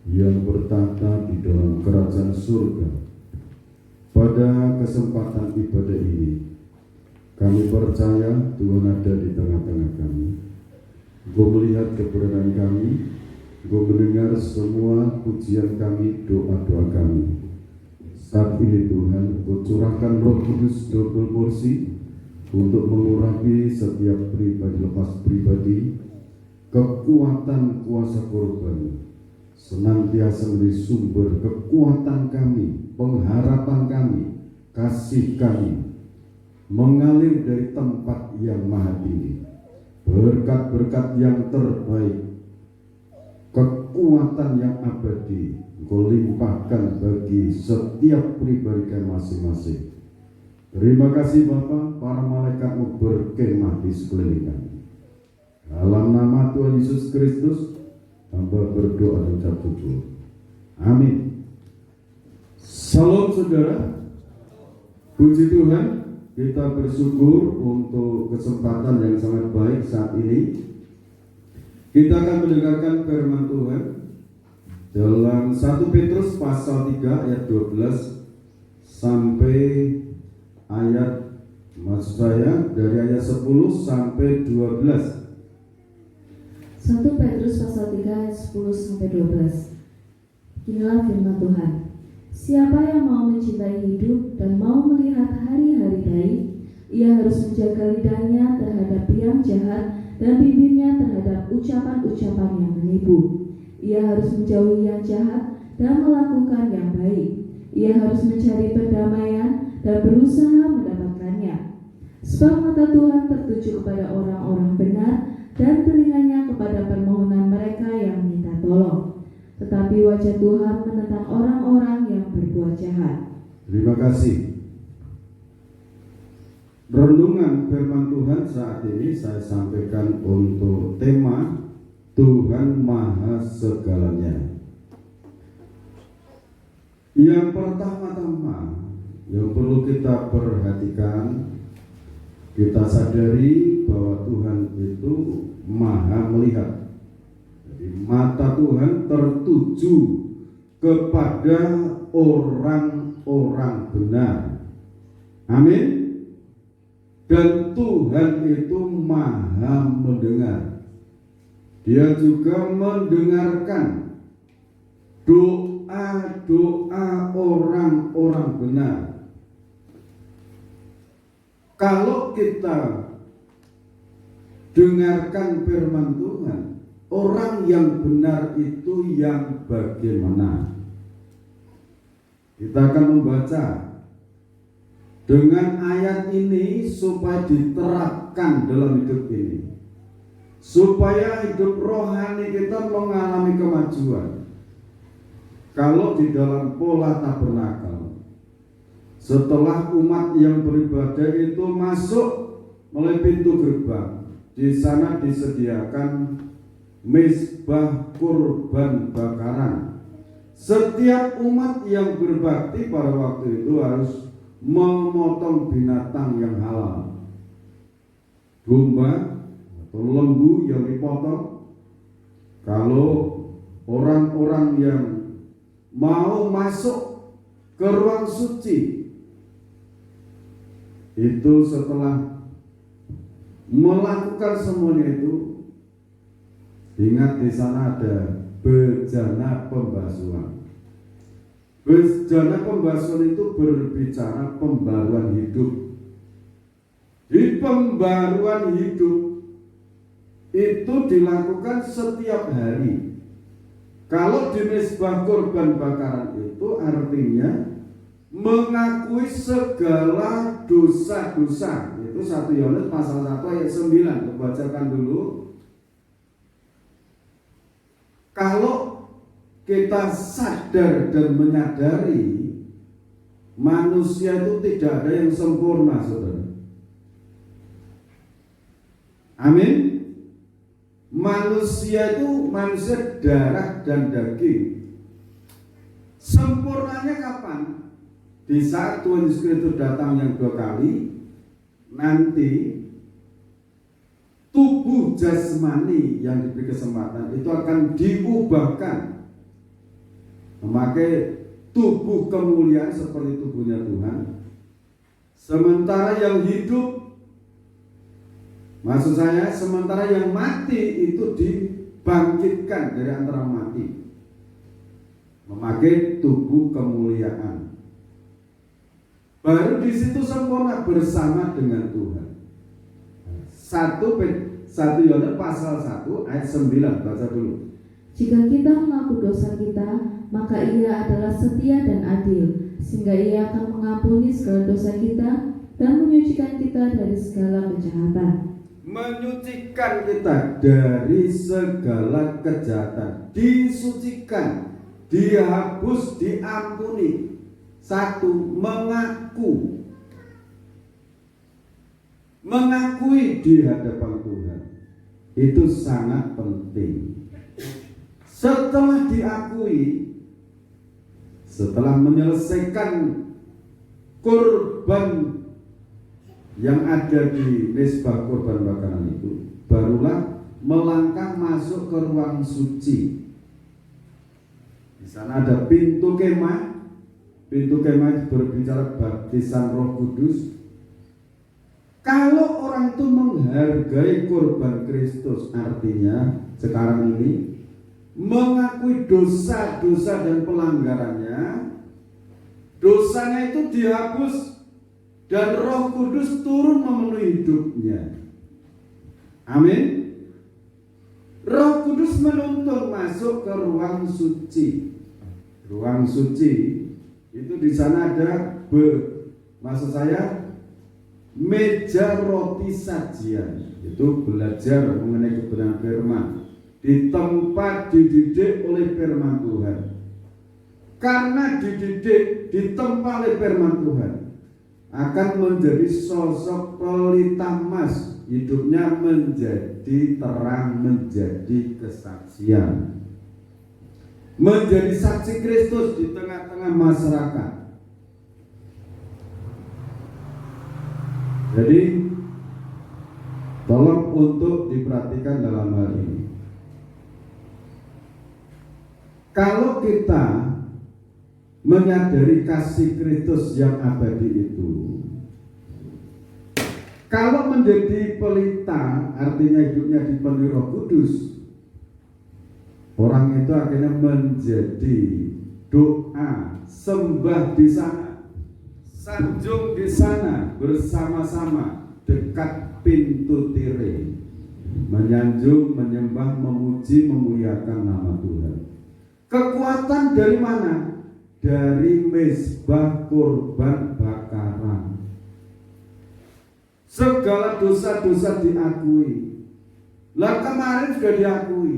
yang bertata di dalam kerajaan surga. Pada kesempatan ibadah ini, kami percaya Tuhan ada di tengah-tengah kami. Engkau melihat keberadaan kami, Engkau mendengar semua pujian kami, doa-doa kami. Saat ini Tuhan, Engkau curahkan Roh Kudus double porsi untuk mengurapi setiap pribadi lepas pribadi, kekuatan kuasa korban senantiasa menjadi sumber kekuatan kami, pengharapan kami, kasih kami, mengalir dari tempat yang maha tinggi. Berkat-berkat yang terbaik, kekuatan yang abadi, Engkau limpahkan bagi setiap pribadi kami masing-masing. Terima kasih Bapa, para malaikatmu berkemah di sekeliling kami. Dalam nama Tuhan Yesus Kristus, hamba berdoa dan ucap syukur. Amin. Salam saudara. Puji Tuhan, kita bersyukur untuk kesempatan yang sangat baik saat ini. Kita akan mendengarkan firman Tuhan dalam 1 Petrus pasal 3 ayat 12 sampai ayat, maksud saya dari ayat 10 sampai 12. 1 Petrus pasal 3 ayat 10 sampai 12. Inilah firman Tuhan. Siapa yang mau mencintai hidup dan mau melihat hari-hari baik, ia harus menjaga lidahnya terhadap yang jahat dan bibirnya terhadap ucapan-ucapan yang menipu. Ia harus menjauhi yang jahat dan melakukan yang baik. Ia harus mencari perdamaian dan berusaha mendapatkannya. Sebab mata Tuhan tertuju kepada orang-orang benar dan telinganya kepada permohonan mereka yang minta tolong. Tetapi wajah Tuhan menentang orang-orang yang berbuat jahat. Terima kasih. Renungan firman Tuhan saat ini saya sampaikan untuk tema Tuhan Maha Segalanya. Yang pertama-tama yang perlu kita perhatikan, kita sadari bahwa Tuhan itu maha melihat. Jadi mata Tuhan tertuju kepada orang-orang benar. Amin. Dan Tuhan itu maha mendengar. Dia juga mendengarkan doa-doa orang-orang benar. Kalau kita dengarkan firman Tuhan, orang yang benar itu yang bagaimana? Kita akan membaca dengan ayat ini supaya diterapkan dalam hidup ini, supaya hidup rohani kita mengalami kemajuan. Kalau di dalam pola tabernakel, setelah umat yang beribadah itu masuk melalui pintu gerbang, di sana disediakan mezbah kurban bakaran. Setiap umat yang berbakti pada waktu itu harus memotong binatang yang halal, domba atau lembu yang dipotong. Kalau orang-orang yang mau masuk ke ruang suci, itu setelah melakukan semuanya itu, ingat di sana ada bejana pembasuhan. Bejana pembasuhan itu berbicara pembaruan hidup. Di pembaruan hidup itu dilakukan setiap hari. Kalau di mezbah kurban bakaran itu artinya mengakui segala dosa-dosa. Itu 1 Yohanes pasal 1 ayat 9. Kita bacakan dulu. Kalau kita sadar dan menyadari manusia itu tidak ada yang sempurna, saudara. Amin. Manusia itu manusia darah dan daging. Sempurnanya kapan? Di saat Tuhan Yesus Kristus datang yang 2 kali, nanti tubuh jasmani yang diberi kesempatan itu akan diubahkan memakai tubuh kemuliaan seperti tubuhnya Tuhan. Sementara yang hidup, maksud saya sementara yang mati itu dibangkitkan dari antara mati, memakai tubuh kemuliaan. Baru di situ sempurna bersama dengan Tuhan. 1 Yohanes pasal 1 ayat 9, baca dulu. Jika kita mengaku dosa kita, maka Ia adalah setia dan adil, sehingga Ia akan mengampuni segala dosa kita dan menyucikan kita dari segala kejahatan. Menyucikan kita dari segala kejahatan, disucikan, dihapus, diampuni. 1, mengakui di hadapan Tuhan. Itu sangat penting. Setelah diakui, setelah menyelesaikan kurban yang ada di mezbah kurban bakaran itu, barulah melangkah masuk ke ruang suci. Di sana ada pintu kemah. Pintu kemah itu berbicara baptisan Roh Kudus. Kalau orang itu menghargai kurban Kristus, artinya sekarang ini mengakui dosa-dosa dan pelanggarannya, dosanya itu dihapus dan Roh Kudus turun memenuhi hidupnya. Amin. Roh Kudus menuntun masuk ke ruang suci. Ruang suci itu di sana ada maksud saya meja roti sajian. Itu belajar mengenai kebenaran firman di tempat dididik oleh firman Tuhan. Karena dididik, ditempa oleh firman Tuhan, akan menjadi sosok pelita emas. Hidupnya menjadi terang, menjadi kesaksian, menjadi saksi Kristus di tengah-tengah masyarakat. Jadi tolong untuk diperhatikan dalam hal ini. Kalau kita menyadari kasih Kristus yang abadi itu, kalau menjadi pelita, artinya hidupnya dipenuhi Roh Kudus, orang itu akhirnya menjadi doa, sembah di sana, sanjung di sana, bersama-sama dekat pintu tirai, menyanjung, menyembah, memuji, memuliakan nama Tuhan. Kekuatan dari mana? Dari mezbah kurban bakaran. Segala dosa-dosa diakui. Lah kemarin sudah diakui.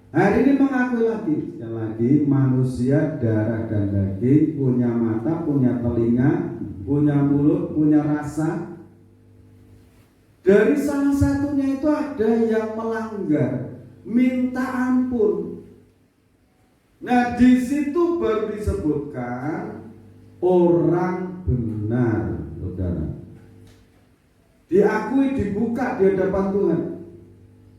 Hari ini mengakui lagi. Sekali lagi, manusia darah dan daging, punya mata, punya telinga, punya mulut, punya rasa. Dari salah satunya itu ada yang melanggar, minta ampun. Nah, di situ baru disebutkan orang benar, saudara. Diakui, dibuka di hadapan Tuhan.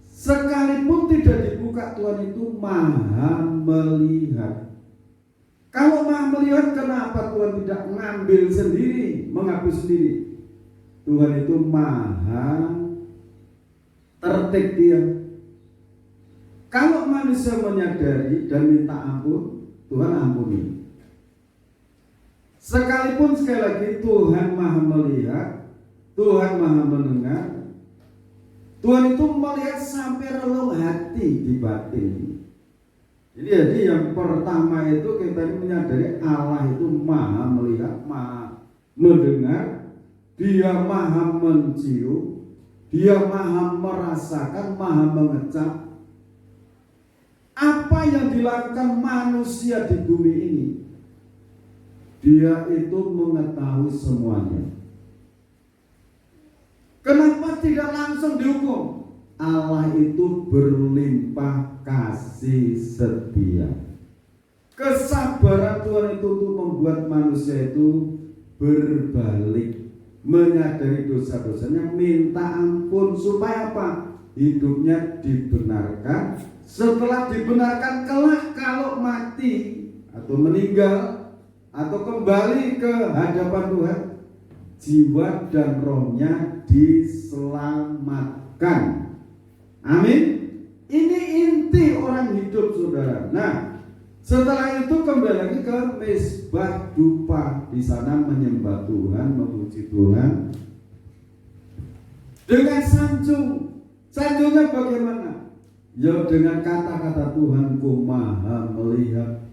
Sekalipun tidak dibuka, Tuhan itu maha melihat. Kalau maha melihat, kenapa Tuhan tidak mengambil sendiri, menghapus sendiri? Tuhan itu maha tertib dia. Kalau manusia menyadari dan minta ampun, Tuhan ampuni. Sekalipun sekali lagi Tuhan maha melihat, Tuhan maha mendengar, Tuhan itu melihat sampai relung hati di batin. Jadi yang pertama itu kita menyadari Allah itu maha melihat, maha mendengar, Dia maha mencium, Dia maha merasakan, maha mengecap. Apa yang dilakukan manusia di bumi ini, Dia itu mengetahui semuanya. Kenapa tidak langsung dihukum? Allah itu berlimpah kasih setia. Kesabaran Tuhan itu untuk membuat manusia itu berbalik, menyadari dosa-dosanya, minta ampun supaya apa? Hidupnya dibenarkan. Setelah dibenarkan kelak kalau mati, atau meninggal atau kembali ke hadapan Tuhan, jiwa dan rohnya diselamatkan. Amin. Ini inti orang hidup, saudara. Nah, setelah itu kembali lagi ke mezbah dupa. Di sana menyembah Tuhan, memuji Tuhan dengan sanjung. Sanjungnya bagaimana? Ya dengan kata-kata Tuhan, Engkau maha melihat,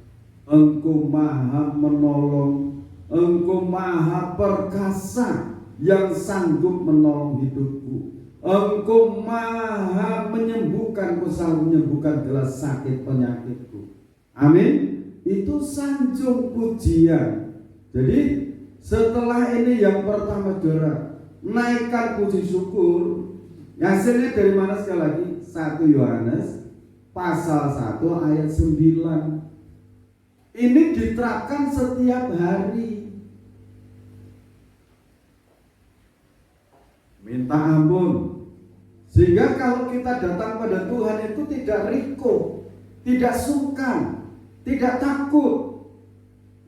Engkau maha menolong, Engkau maha perkasa yang sanggup menolong hidupku, Engkau maha menyembuhkan, Engkau selalu menyembuhkan segala sakit penyakitku. Amin. Itu sanjung pujian. Jadi setelah ini yang pertama, saudara, naikkan puji syukur. Hasilnya dari mana sekali lagi? 1 Yohanes pasal 1 ayat 9. Ini diterapkan setiap hari. Minta ampun. Sehingga kalau kita datang pada Tuhan itu tidak riko, tidak sungkan, tidak takut.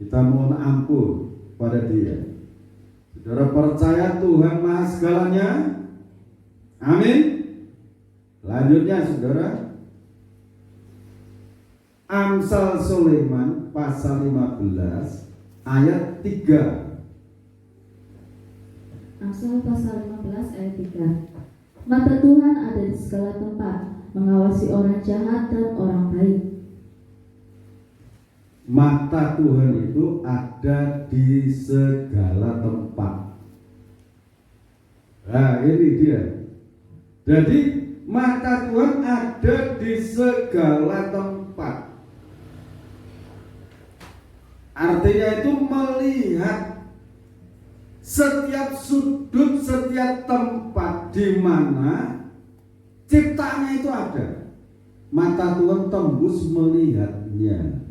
Kita mohon ampun pada Dia. Saudara percaya Tuhan Maha segalanya? Amin. Lanjutnya, saudara, Amsal Sulaiman pasal 15 ayat 3. Amsal pasal 15 ayat 3. Mata Tuhan ada di segala tempat, mengawasi orang jahat dan orang baik. Mata Tuhan itu ada di segala tempat. Nah, ini dia. Jadi mata Tuhan ada di segala tempat. Artinya itu melihat setiap sudut, setiap tempat di mana ciptaannya itu ada. Mata Tuhan tembus melihatnya.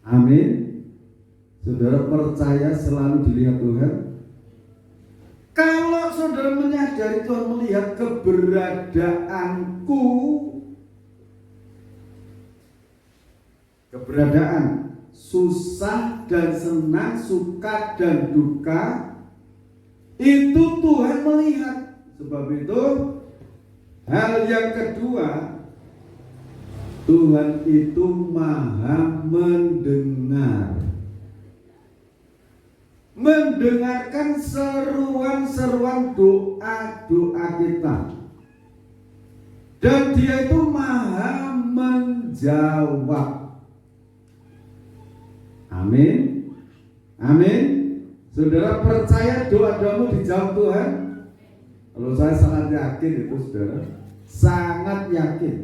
Amin. Saudara percaya selalu dilihat Tuhan? Kalau saudara menyadari Tuhan melihat keberadaan susah dan senang, suka dan duka, itu Tuhan melihat. Sebab itu hal yang kedua, Tuhan itu maha mendengar. Mendengarkan seruan-seruan doa-doa kita. Dan Dia itu maha menjawab. Amin. Amin. Saudara percaya doa-doamu dijawab Tuhan? Kalau saya sangat yakin itu, saudara, sangat yakin.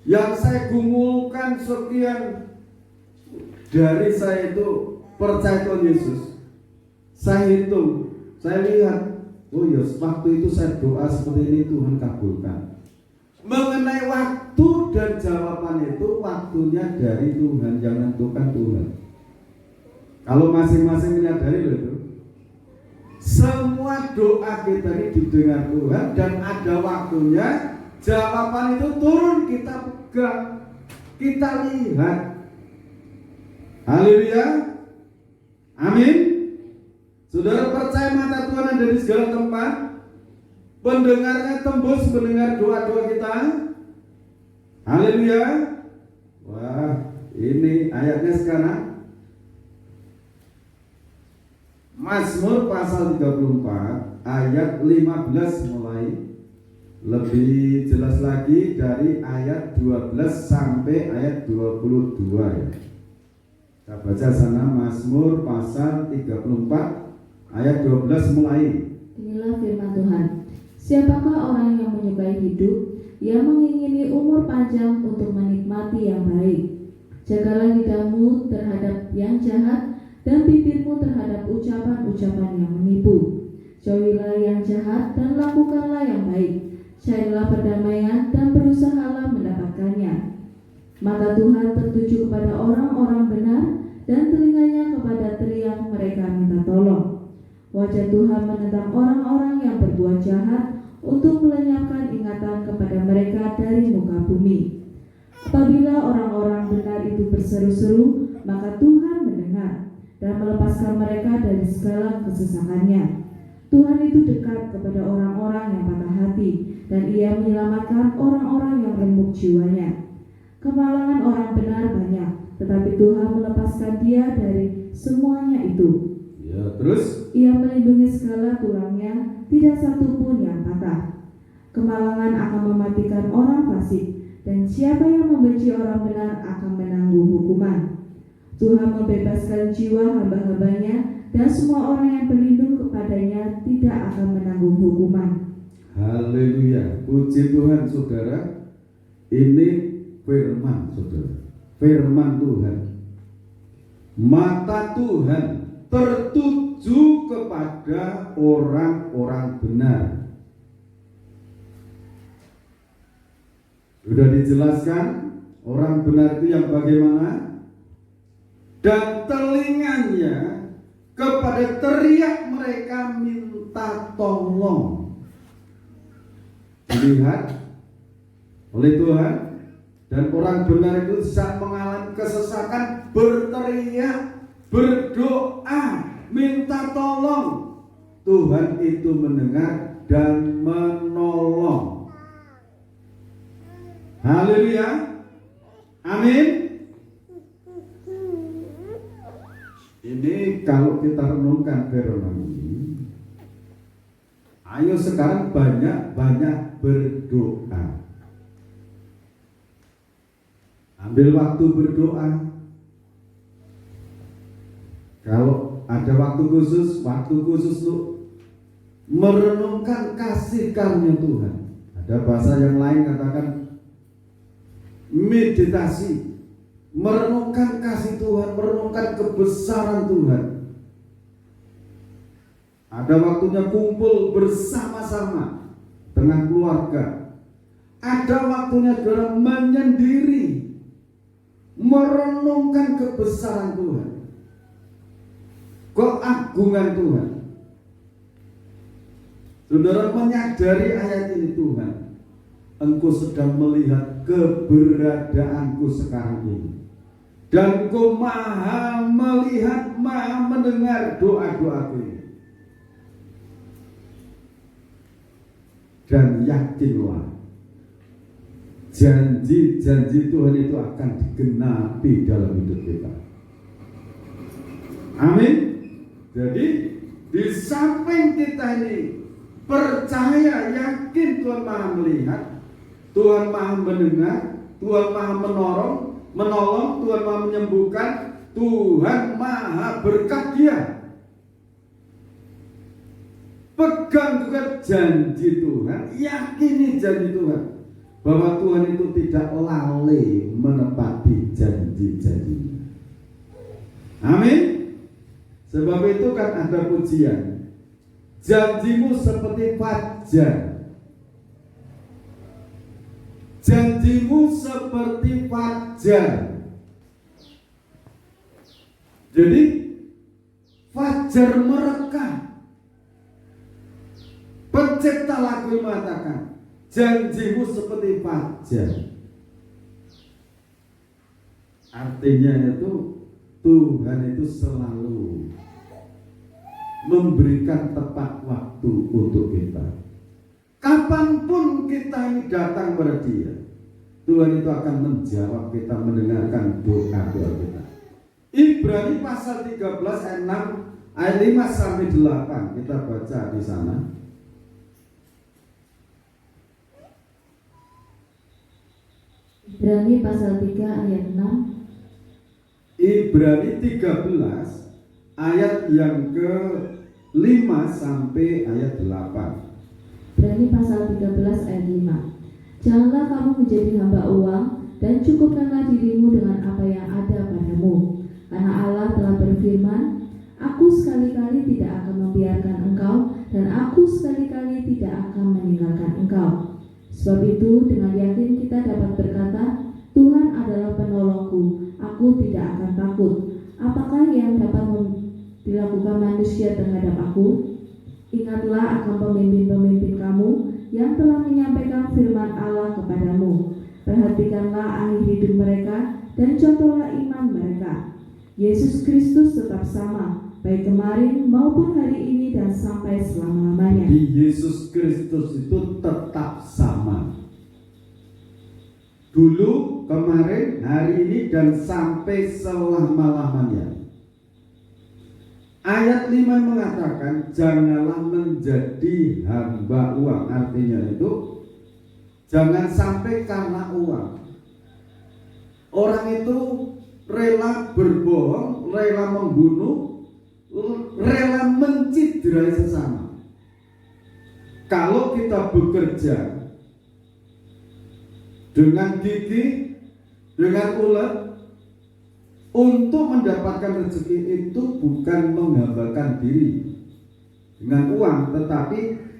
Yang saya gumulkan sekian dari saya itu percaya Tuhan Yesus. Saya hitung, saya lihat, oh ya, waktu itu saya doa seperti ini, Tuhan kabulkan. Mengenai waktu dan jawaban itu, waktunya dari Tuhan, yang menentukan Tuhan. Kalau masing-masing menyadari loh itu, semua doa kita ini didengar Tuhan dan ada waktunya. Jawaban itu turun, kita pegang, kita lihat. Haleluya. Amin. Saudara percaya mata Tuhan ada di segala tempat? Pendengarnya tembus mendengar doa-doa kita? Haleluya. Wah, ini ayatnya sekarang. Mazmur pasal 34 ayat 15 mulai. Lebih jelas lagi dari ayat 12 sampai ayat 22 ya. Kita baca sana Mazmur pasal 34 ayat 12 mulai. Inilah firman Tuhan. Siapakah orang yang menyukai hidup, yang mengingini umur panjang untuk menikmati yang baik? Jagalah lidahmu terhadap yang jahat dan bibirmu terhadap ucapan-ucapan yang menipu. Jauhilah yang jahat dan lakukanlah yang baik. Carilah perdamaian dan berusahalah mendapatkannya. Mata Tuhan tertuju kepada orang-orang benar dan telinganya kepada teriak mereka minta tolong. Wajah Tuhan menentang orang-orang yang berbuat jahat untuk melenyapkan ingatan kepada mereka dari muka bumi. Apabila orang-orang benar itu berseru-seru, maka Tuhan mendengar dan melepaskan mereka dari segala kesesakannya. Tuhan itu dekat kepada orang-orang yang patah hati, dan Ia menyelamatkan orang-orang yang remuk jiwanya. Kemalangan orang benar banyak, tetapi Tuhan melepaskan dia dari semuanya itu. Ya, terus Ia melindungi segala tulangnya, tidak satu pun yang patah. Kemalangan akan mematikan orang fasik, dan siapa yang membenci orang benar akan menanggung hukuman. Tuhan membebaskan jiwa hamba-hambanya, dan semua orang yang berlindung kepadanya tidak akan menanggung hukuman. haleluya, puji Tuhan saudara. Ini firman saudara, firman Tuhan. Mata Tuhan tertuju kepada orang-orang benar. Sudah dijelaskan orang benar itu yang bagaimana, dan telinganya kepada teriak mereka minta tolong. Dilihat oleh Tuhan, dan orang benar itu saat mengalami kesesakan berteriak, berdoa, minta tolong. Tuhan itu mendengar dan menolong. Haleluya, amin. Ini kalau kita renungkan firman ini, ayo sekarang banyak-banyak berdoa. Ambil waktu berdoa. Kalau ada waktu khusus untuk merenungkan kasih karunia Tuhan. Ada bahasa yang lain katakan meditasi, merenungkan kasih Tuhan, merenungkan kebesaran Tuhan. Ada waktunya kumpul bersama-sama dengan keluarga. Ada waktunya saudara menyendiri, merenungkan kebesaran Tuhan, keagungan Tuhan. Saudara menyadari ayat ini, Tuhan, Engkau sedang melihat keberadaanku sekarang ini, dan Engkau maha melihat, maha mendengar doa-doaku ini. Dan yakinlah, janji-janji Tuhan itu akan digenapi dalam hidup kita. Amin. Jadi di samping kita ini percaya, yakin Tuhan maha melihat, Tuhan maha mendengar, Tuhan maha menolong, Tuhan maha menyembuhkan, Tuhan maha berkarya. Pegang juga janji Tuhan, yakini janji Tuhan, bahwa Tuhan itu tidak lalai menepati janji-janjinya. Amin. Sebab itu kan ada pujian, janjimu seperti fajar. Janjimu seperti fajar. Jadi fajar merekah. Pencipta lagu mengatakan, janjimu seperti fajar. Artinya itu Tuhan itu selalu memberikan tepat waktu untuk kita. Kapanpun kita ini datang kepada Dia, Tuhan itu akan menjawab kita, mendengarkan doa-doa kita. Ibrani pasal 13 ayat 6 ayat 5 sampai 8 kita baca di sana. Ibrani pasal 3 ayat 6. Ibrani 13 ayat yang ke-5 sampai ayat 8. Ibrani pasal 13 ayat 5. Janganlah kamu menjadi hamba uang, dan cukupkanlah dirimu dengan apa yang ada padamu. Karena Allah telah berfirman, Aku sekali-kali tidak akan membiarkan engkau, dan Aku sekali-kali tidak akan meninggalkan engkau. Sebab itu dengan yakin kita dapat berkata, Tuhan adalah penolongku, aku tidak akan takut. Apakah yang dapat dilakukan manusia terhadap aku? Ingatlah akan pemimpin-pemimpin kamu yang telah menyampaikan firman Allah kepadamu. Perhatikanlah akhir hidup mereka dan contohlah iman mereka. Yesus Kristus tetap sama, baik kemarin maupun hari ini dan sampai selama-lamanya. Di Yesus Kristus itu tetap sama. Dulu, kemarin, hari ini, dan sampai selama-lamanya. Ayat 5 mengatakan, janganlah menjadi hamba uang. Artinya itu, jangan sampai karena uang. Orang itu rela berbohong, rela membunuh, rela menciderai sesama. Kalau kita bekerja dengan gigih, dengan ulet, untuk mendapatkan rezeki itu bukan menghambakan diri dengan uang, tetapi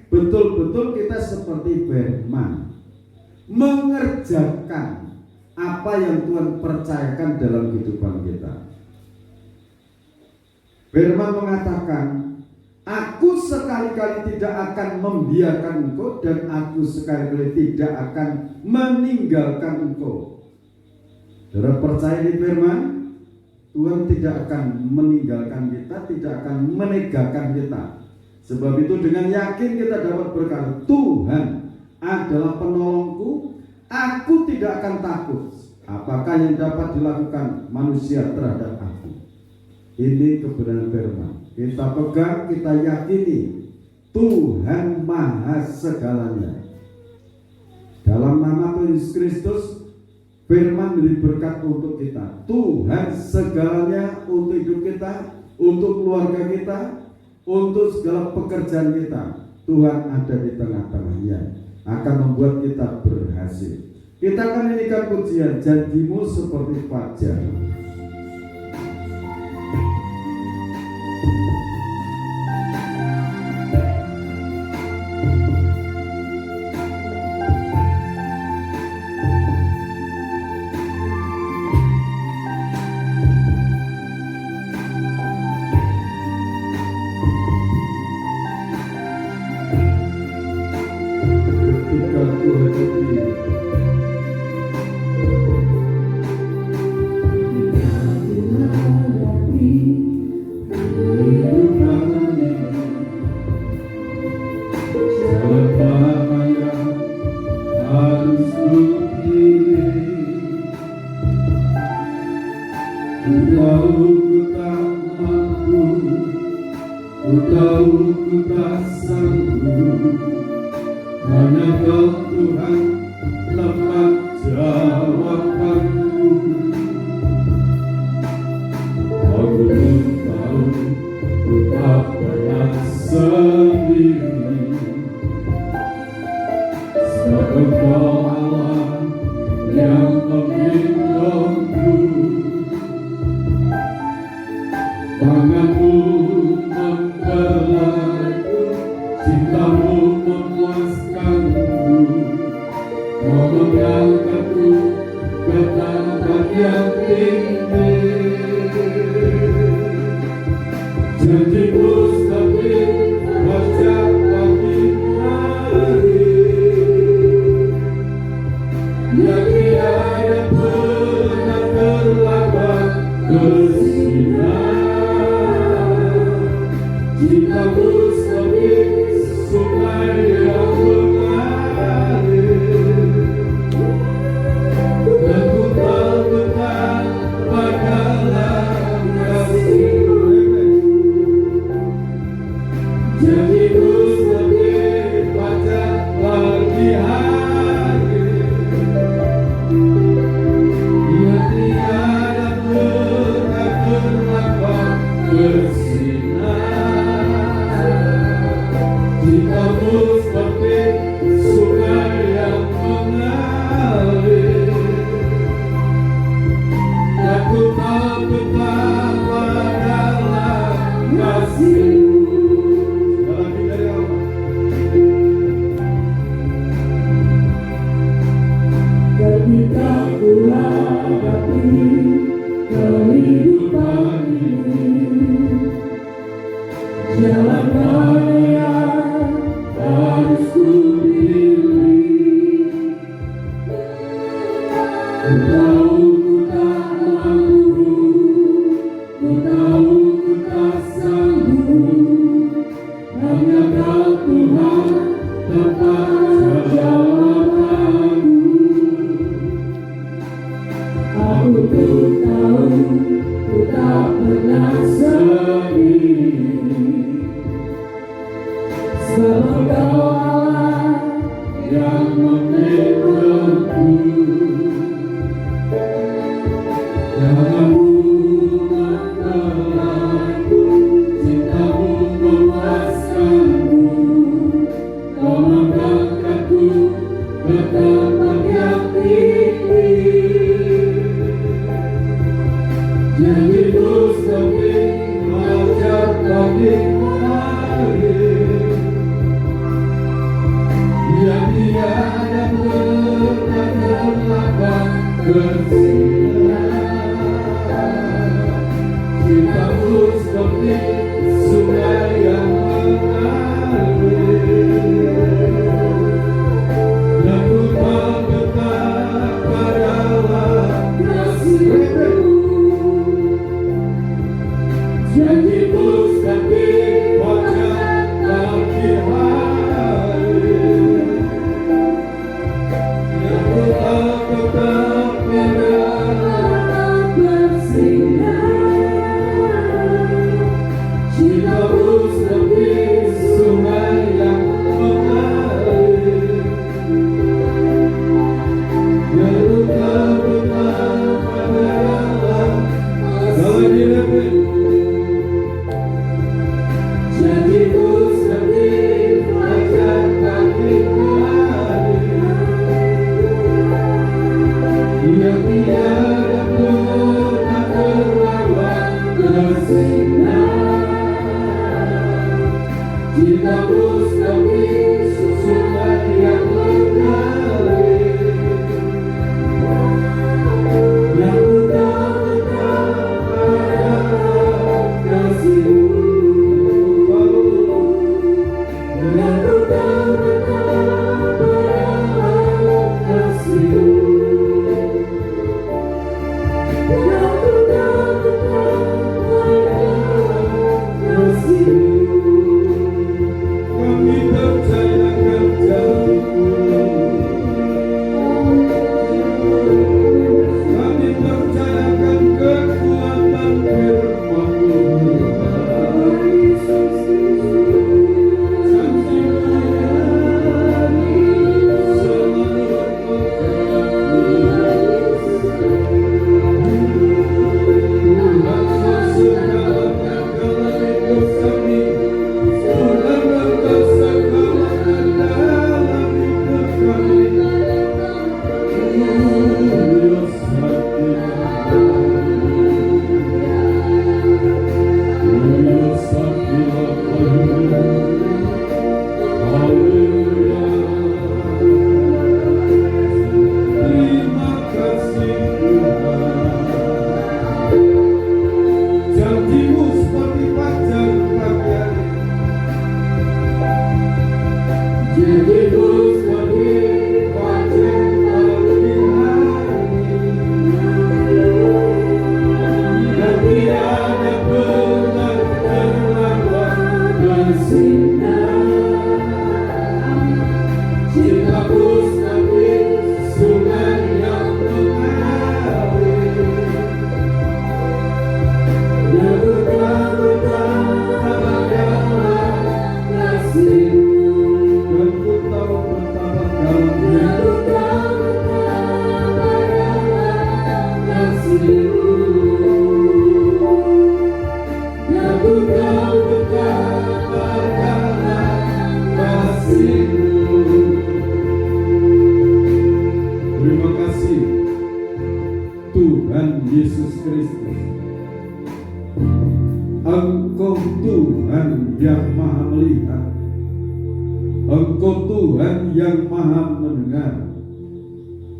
betul-betul kita seperti Firman, mengerjakan apa yang Tuhan percayakan dalam kehidupan kita. Firman mengatakan, aku sekali-kali tidak akan membiarkan engkau dan aku sekali-kali tidak akan meninggalkan engkau. Saudara percaya di Firman, Tuhan tidak akan meninggalkan kita, tidak akan meninggalkan kita. Sebab itu dengan yakin kita dapat berkata, Tuhan adalah penolongku, aku tidak akan takut. Apakah yang dapat dilakukan manusia terhadap aku? Ini kebenaran Firman. Kita pegang, kita yakini Tuhan Maha segalanya. Dalam nama Tuhan Yesus Kristus, Firman beri berkat untuk kita. Tuhan segalanya untuk hidup kita, untuk keluarga kita, untuk segala pekerjaan kita. Tuhan ada di tengah-tengahnya, akan membuat kita berhasil. Kita akan nyanyikan pujian janjimu seperti fajar.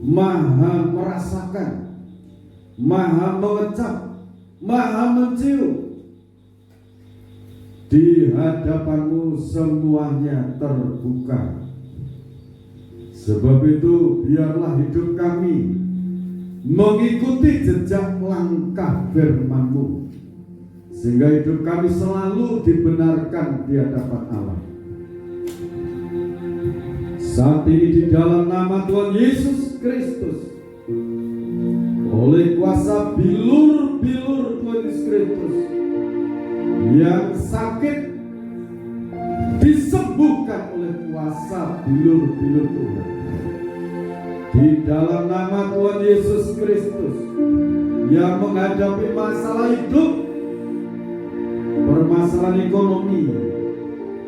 Maha merasakan, maha mengecap, maha mencium. Di hadapanmu semuanya terbuka. Sebab itu biarlah hidup kami mengikuti jejak langkah firman-Mu, sehingga hidup kami selalu dibenarkan di hadapan Allah. Saat ini di dalam nama Tuhan Yesus Kristus, oleh kuasa bilur-bilur Tuhan Yesus Kristus yang sakit disembuhkan oleh kuasa bilur-bilur Tuhan. Di dalam nama Tuhan Yesus Kristus, yang menghadapi masalah hidup, permasalahan ekonomi,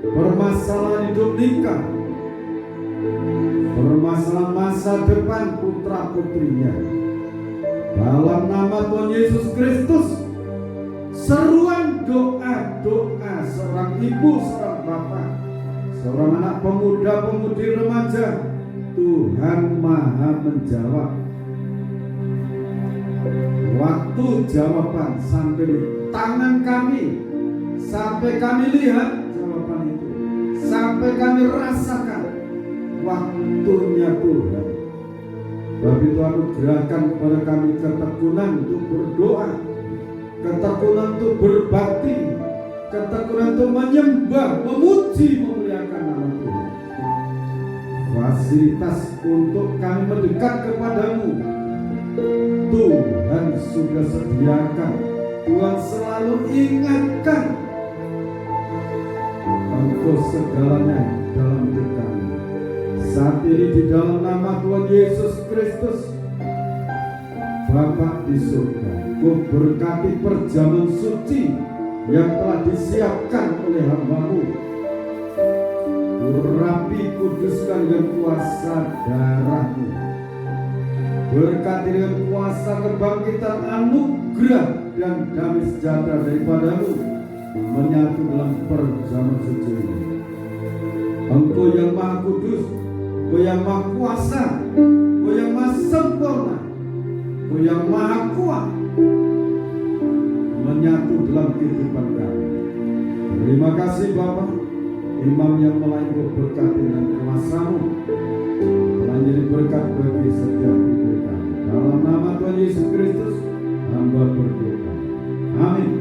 permasalahan hidup nikah, permasalahan masa depan putra putrinya. Dalam nama Tuhan Yesus Kristus, seruan doa-doa seorang ibu, seorang bapak, seorang anak pemuda, pemudi, remaja, Tuhan Maha menjawab. Waktu jawaban sampai di tangan kami, sampai kami lihat jawaban itu, sampai kami rasakan waktunya Tuhan. Tapi Tuhan anugerahkan kepada kami ketekunan untuk berdoa, ketekunan untuk berbakti, ketekunan untuk menyembah, memuji, memuliakan nama Tuhan. Fasilitas untuk kami mendekat kepadamu Tuhan sudah sediakan. Tuhan selalu ingatkan Engkau segalanya dalam hidup kami. Saat ini di dalam nama Tuhan Yesus Kristus, Bapa di surga, Kau berkati perjamuan suci yang telah disiapkan oleh hamba-Mu. Urapi, kuduskan dengan kuasa darah-Mu. Berkati dengan kuasa kebangkitan anugerah dan damai sejahtera daripada-Mu menyatu dalam perjamuan suci ini. Engkau yang Maha Kudus, Engkau yang Maha Kuasa, Engkau yang Maha Sempurna, Engkau yang Maha Kuat, menyatu dalam kehidupan kami. Terima kasih Bapa. Imam yang melayan Kau berkati dengan kuasa-Mu, telah jadi berkat bagi setiap hidup kami. Dalam nama Tuhan Yesus Kristus, hamba berdoa. Amin.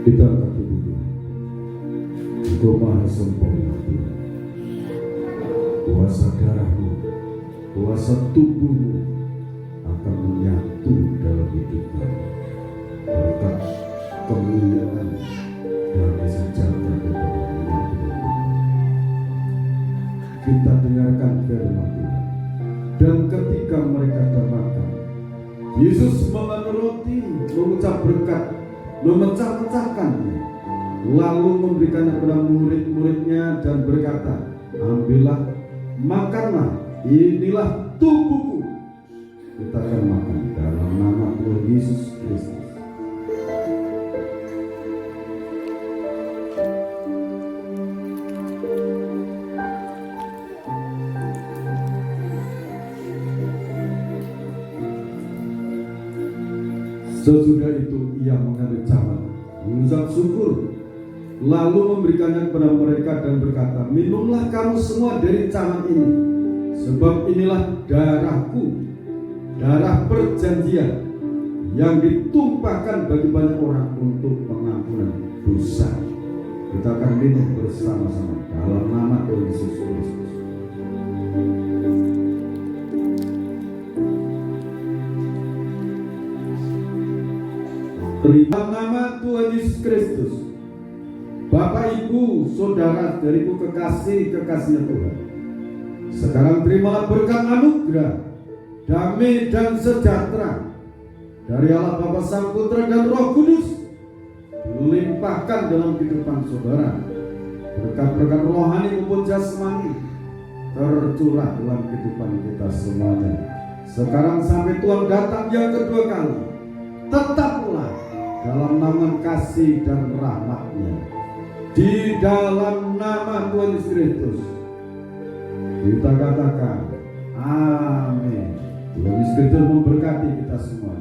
Kita angkat tubuh Tuhan. Engkau Maha Sempurna Tuhan. Kuasa darah-Mu, kuasa tubuh-Mu akan menyatu dalam hidup kami. Berkat kemuliaan dan sejahtera kepada-Mu. Kita dengarkan firman Tuhan. Dan ketika mereka sudah makan, Yesus mengambil roti, mengucap berkat, memecah-pecahkannya, lalu memberikannya kepada murid-muridnya dan berkata, ambillah, makanlah, inilah tubuhku. Kita akan makan dalam nama Tuhan Yesus Kristus. Sesudah itu ia mengambil cawan, mengucap syukur, lalu memberikannya kepada mereka dan berkata, minumlah kamu semua dari cawan ini, sebab inilah darahku, darah perjanjian yang ditumpahkan bagi banyak orang untuk pengampunan dosa. Kita akan minum bersama-sama dalam nama Tuhan Yesus Kristus. Dalam nama Tuhan Yesus Kristus, Bapak, Ibu, Saudara, dariku kekasih-kekasihnya Tuhan, sekarang terimalah berkat anugerah, damai dan sejahtera dari Allah Bapa, Sang Putra dan Roh Kudus dilimpahkan dalam kehidupan saudara. Berkat-berkat rohani maupun jasmani tercurah dalam kehidupan kita semuanya. Sekarang sampai Tuhan datang yang kedua kali, tetaplah dalam nama kasih dan rahmat-Nya. Di dalam nama Tuhan Yesus Kristus kita katakan amin. Tuhan Yesus Kristus memberkati kita semua.